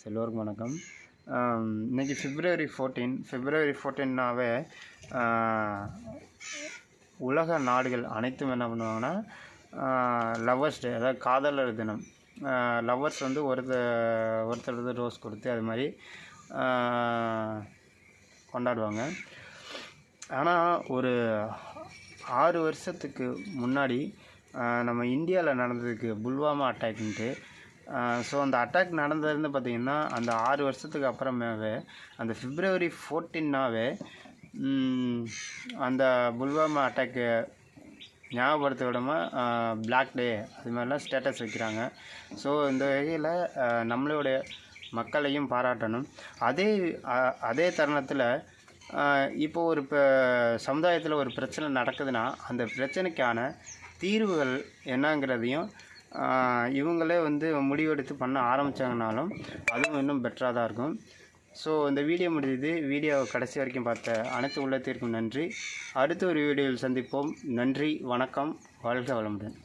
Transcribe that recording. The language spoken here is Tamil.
எல்லோருக்கும் வணக்கம். இன்றைக்கி February 14னாவே உலக நாடுகள் அனைத்தும் என்ன பண்ணுவாங்கன்னா லவ்வர்ஸ் டே, அதாவது காதலர் தினம். லவ்வர்ஸ் வந்து ஒருத்தர் ரோஸ் கொடுத்து அது மாதிரி கொண்டாடுவாங்க. ஆனால் ஒரு 6 வருஷத்துக்கு முன்னாடி நம்ம இந்தியாவில் நடந்ததுக்கு புல்வாமா அட்டாக்ன்ட்டு. ஸோ அந்த அட்டாக் நடந்ததுன்னு பார்த்திங்கன்னா அந்த 6 வருஷத்துக்கு அப்புறமாவே அந்த February 14னாவே அந்த புல்வாமா அட்டாக்கு ஞாபகப்படுத்த விடாமல் பிளாக் டே அது மாதிரிலாம் ஸ்டேட்டஸ் வைக்கிறாங்க. ஸோ இந்த வகையில் நம்மளுடைய மக்களையும் பாராட்டணும். அதே தருணத்தில் இப்போ ஒரு சமுதாயத்தில் ஒரு பிரச்சனை நடக்குதுன்னா அந்த பிரச்சனைக்கான தீர்வுகள் என்னங்கிறதையும் இவங்களே வந்து முடிவெடுத்து பண்ண ஆரம்பித்தாங்கனாலும் அதுவும் இன்னும் பெட்டராக தான் இருக்கும். ஸோ இந்த வீடியோ முடியுது. வீடியோவை கடைசி வரைக்கும் பார்த்த அனைத்து உள்ளத்திற்கும் நன்றி. அடுத்த ஒரு வீடியோவில் சந்திப்போம். நன்றி, வணக்கம், வாழ்க வளமுடன்.